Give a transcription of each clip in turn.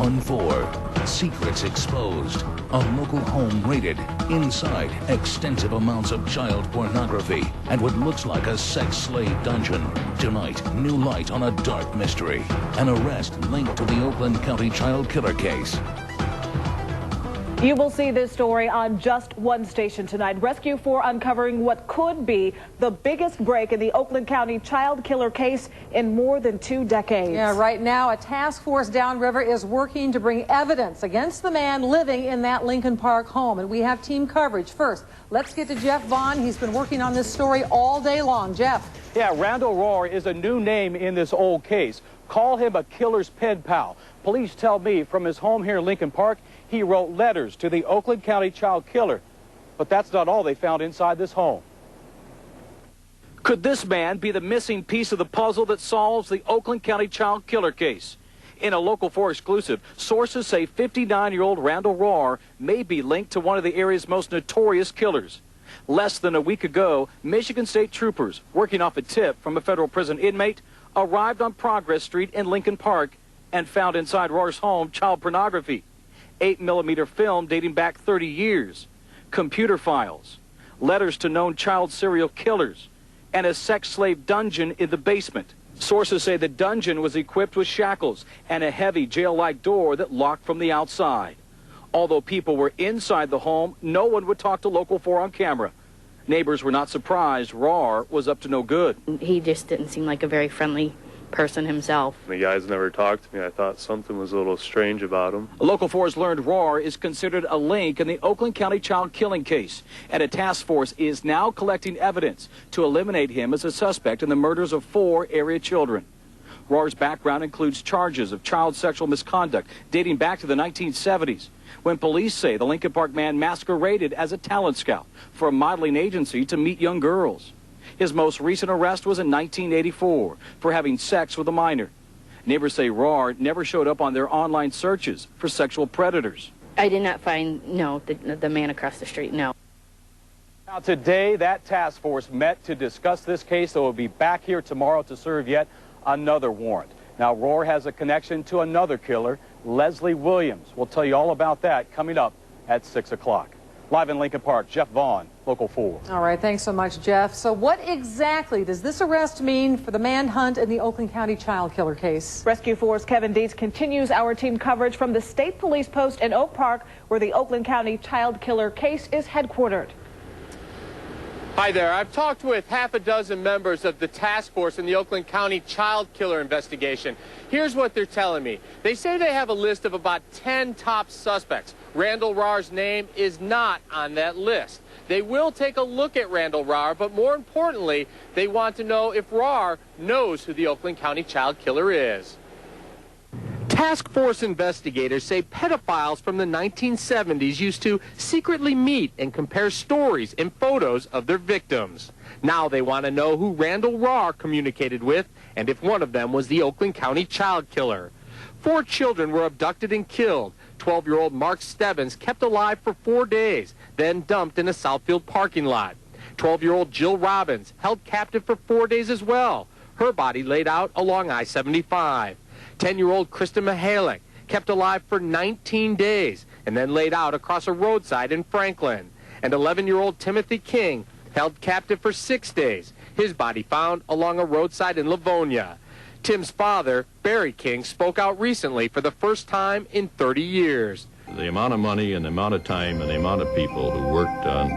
On 4, secrets exposed. A local home raided. Inside, extensive amounts of child pornography and what looks like a sex slave dungeon. Tonight, new light on a dark mystery. An arrest linked to the Oakland County child killer case. You will see this story on just one station tonight. Rescue 4 uncovering what could be the biggest break in the Oakland County child killer case in more than 2 decades. Yeah, right now a task force downriver is working to bring evidence against the man living in that Lincoln Park home. And we have team coverage. First, let's get to Jeff Vaughn. He's been working on this story all day long. Jeff. Yeah, Randall Rohr is a new name in this old case. Call him a killer's pen pal. Police tell me from his home here in Lincoln Park, he wrote letters to the Oakland County child killer. But that's not all they found inside this home. Could this man be the missing piece of the puzzle that solves the Oakland County child killer case? In a Local 4 exclusive, sources say 59-year-old Randall Rohr may be linked to one of the area's most notorious killers. Less than a week ago, Michigan State troopers, working off a tip from a federal prison inmate, arrived on Progress Street in Lincoln Park and found inside Rohr's home child pornography. 8mm film dating back 30 years, computer files, letters to known child serial killers, and a sex slave dungeon in the basement. Sources say the dungeon was equipped with shackles and a heavy jail-like door that locked from the outside. Although people were inside the home, no one would talk to Local 4 on camera. Neighbors were not surprised Rohr was up to no good. He just didn't seem like a very friendly person himself. The guys never talked to me. I thought something was a little strange about him. Local 4 has learned Rohr is considered a link in the Oakland County child killing case, and a task force is now collecting evidence to eliminate him as a suspect in the murders of 4 area children. Rohr's background includes charges of child sexual misconduct dating back to the 1970s, when police say the Lincoln Park man masqueraded as a talent scout for a modeling agency to meet young girls. His most recent arrest was in 1984 for having sex with a minor. Neighbors say Rohr never showed up on their online searches for sexual predators. I did not find, the man across the street, no. Now today, that task force met to discuss this case. They will be back here tomorrow to serve yet another warrant. Now, Rohr has a connection to another killer, Leslie Williams. We'll tell you all about that coming up at 6 o'clock. Live in Lincoln Park, Jeff Vaughn, Local 4. All right, thanks so much, Jeff. So what exactly does this arrest mean for the manhunt in the Oakland County child killer case? Rescue 4's Kevin Dietz continues our team coverage from the State Police Post in Oak Park, where the Oakland County child killer case is headquartered. Hi there. I've talked with half a dozen members of the task force in the Oakland County child killer investigation. Here's what they're telling me. They say they have a list of about 10 top suspects. Randall Rohr's name is not on that list. They will take a look at Randall Rohr, but more importantly, they want to know if Rohr knows who the Oakland County child killer is. Task force investigators say pedophiles from the 1970s used to secretly meet and compare stories and photos of their victims. Now they want to know who Randall Rohr communicated with and if one of them was the Oakland County child killer. 4 children were abducted and killed. 12-year-old Mark Stebbins kept alive for 4 days, then dumped in a Southfield parking lot. 12-year-old Jill Robbins held captive for 4 days as well. Her body laid out along I-75. 10-year-old Krista Mihalik kept alive for 19 days and then laid out across a roadside in Franklin. And 11-year-old Timothy King held captive for 6 days. His body found along a roadside in Livonia. Tim's father, Barry King, spoke out recently for the first time in 30 years. The amount of money and the amount of time and the amount of people who worked on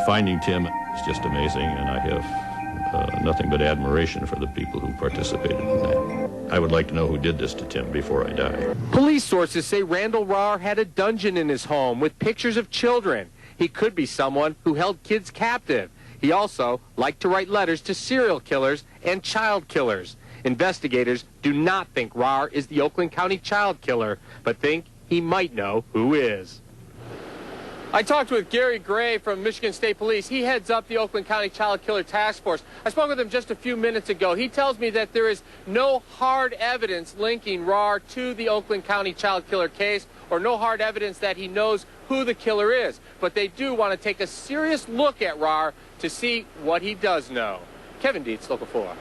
finding Tim is just amazing, and I have nothing but admiration for the people who participated in that. I would like to know who did this to Tim before I die. Police sources say Randall Rohr had a dungeon in his home with pictures of children. He could be someone who held kids captive. He also liked to write letters to serial killers and child killers. Investigators do not think Rohr is the Oakland County child killer, but think he might know who is. I talked with Gary Gray from Michigan State Police. He heads up the Oakland County Child Killer Task Force. I spoke with him just a few minutes ago. He tells me that there is no hard evidence linking Rohr to the Oakland County Child Killer case, or no hard evidence that he knows who the killer is. But they do want to take a serious look at Rohr to see what he does know. Kevin Dietz, Local 4.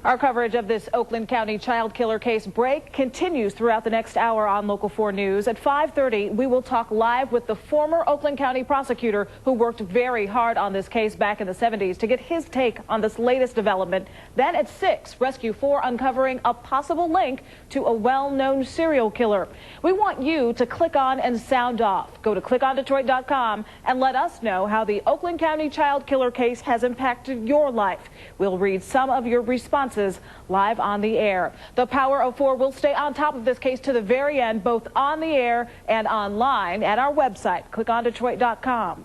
Our coverage of this Oakland County child killer case break continues throughout the next hour on Local 4 News. At 5:30, we will talk live with the former Oakland County prosecutor who worked very hard on this case back in the 70s to get his take on this latest development. Then at 6, Rescue 4 uncovering a possible link to a well-known serial killer. We want you to click on and sound off. Go to clickondetroit.com and let us know how the Oakland County child killer case has impacted your life. We'll read some of your responses live on the air. The Power of 4 will stay on top of this case to the very end, both on the air and online at our website, clickondetroit.com.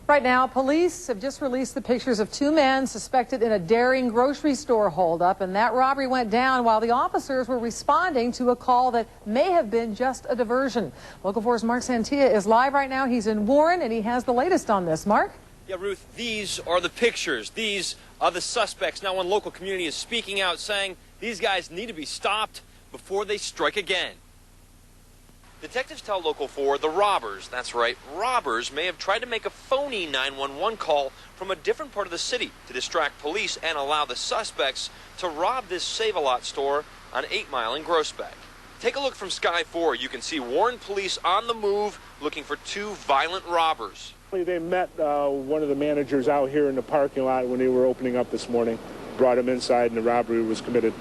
Right now, police have just released the pictures of 2 men suspected in a daring grocery store holdup, and that robbery went down while the officers were responding to a call that may have been just a diversion. Local 4's Mark Santia is live right now. He's in Warren, and he has the latest on this. Mark? Yeah, Ruth, these are the pictures. These are the suspects. Now one local community is speaking out saying these guys need to be stopped before they strike again. Detectives tell Local 4 the robbers, that's right, robbers may have tried to make a phony 911 call from a different part of the city to distract police and allow the suspects to rob this Save-A-Lot store on 8 Mile in Groesbeck. Take a look from Sky 4. You can see Warren police on the move looking for 2 violent robbers. They met one of the managers out here in the parking lot when they were opening up this morning, brought him inside, and the robbery was committed.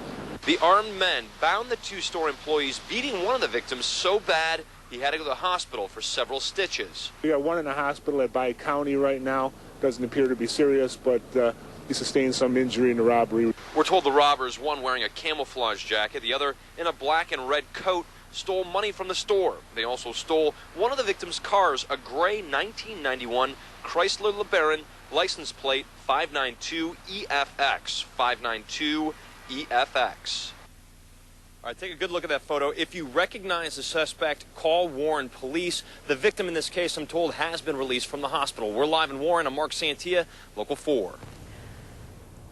The armed men bound the 2 store employees, beating one of the victims so bad he had to go to the hospital for several stitches. We got one in the hospital at Borek County right now. Doesn't appear to be serious, but he sustained some injury in the robbery. We're told the robbers, one wearing a camouflage jacket, the other in a black and red coat, stole money from the store. They also stole one of the victim's cars, a gray 1991 Chrysler LeBaron, license plate 592EFX. 592EFX. All right, take a good look at that photo. If you recognize the suspect, call Warren police. The victim in this case, I'm told, has been released from the hospital. We're live in Warren. I'm Mark Santia, Local 4.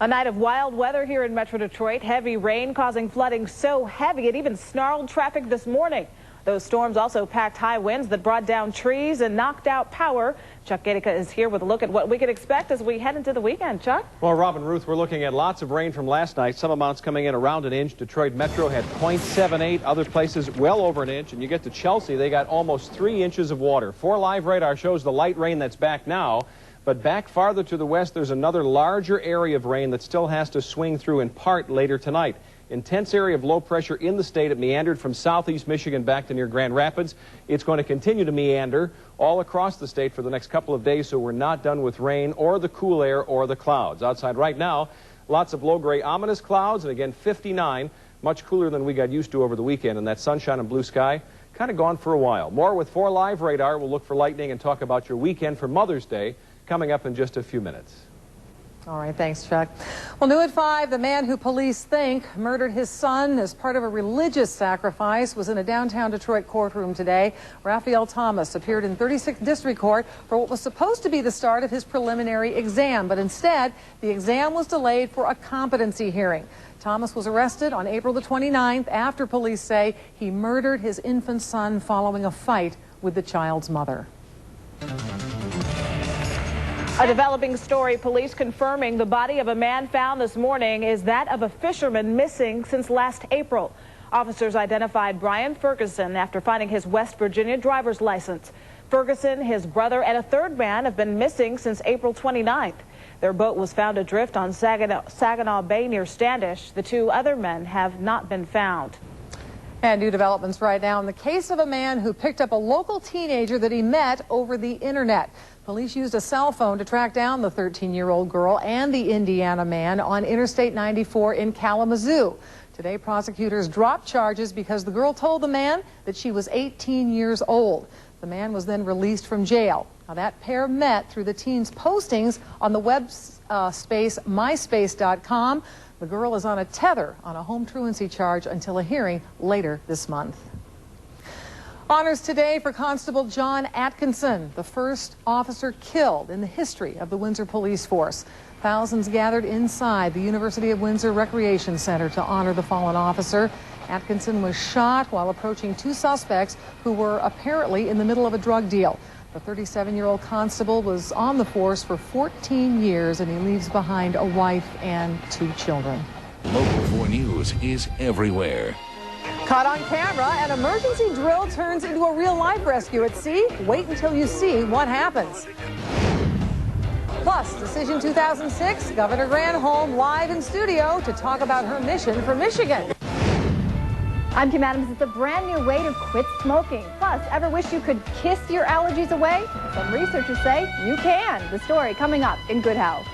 A night of wild weather here in Metro Detroit. Heavy rain causing flooding so heavy it even snarled traffic this morning. Those storms also packed high winds that brought down trees and knocked out power. Chuck Gatica is here with a look at what we can expect as we head into the weekend. Chuck? Well, Rob and Ruth, we're looking at lots of rain from last night. Some amounts coming in around an inch. Detroit Metro had 0.78. Other places well over an inch. And you get to Chelsea, they got almost 3 inches of water. 4 Live radar shows the light rain that's back now. But back farther to the west, there's another larger area of rain that still has to swing through in part later tonight. Intense area of low pressure in the state. It meandered from southeast Michigan back to near Grand Rapids. It's going to continue to meander all across the state for the next couple of days, so we're not done with rain or the cool air or the clouds. Outside right now, lots of low-gray ominous clouds, and again 59, much cooler than we got used to over the weekend, and that sunshine and blue sky kind of gone for a while. More with 4 Live radar. We'll look for lightning and talk about your weekend for Mother's Day coming up in just a few minutes. All right, thanks, Chuck. Well, new at 5, the man who police think murdered his son as part of a religious sacrifice was in a downtown Detroit courtroom today. Raphael Thomas appeared in 36th District Court for what was supposed to be the start of his preliminary exam, but instead, the exam was delayed for a competency hearing. Thomas was arrested on April the 29th after police say he murdered his infant son following a fight with the child's mother. A developing story, police confirming the body of a man found this morning is that of a fisherman missing since last April. Officers identified Brian Ferguson after finding his West Virginia driver's license. Ferguson, his brother, and a third man have been missing since April 29th. Their boat was found adrift on Saginaw Bay near Standish. The 2 other men have not been found. And new developments right now in the case of a man who picked up a local teenager that he met over the internet. Police used a cell phone to track down the 13-year-old girl and the Indiana man on Interstate 94 in Kalamazoo. Today, prosecutors dropped charges because the girl told the man that she was 18 years old. The man was then released from jail. Now, that pair met through the teen's postings on the web space myspace.com. The girl is on a tether on a home truancy charge until a hearing later this month. Honors today for Constable John Atkinson, the first officer killed in the history of the Windsor Police Force. Thousands gathered inside the University of Windsor Recreation Center to honor the fallen officer. Atkinson was shot while approaching 2 suspects who were apparently in the middle of a drug deal. The 37-year-old constable was on the force for 14 years, and he leaves behind a wife and 2 children. Local 4 News is everywhere. Caught on camera, an emergency drill turns into a real life rescue at sea. Wait until you see what happens. Plus, Decision 2006, Governor Granholm live in studio to talk about her mission for Michigan. I'm Kim Adams. It's a brand new way to quit smoking. Plus, ever wish you could kiss your allergies away? Some researchers say you can. The story coming up in Good Health.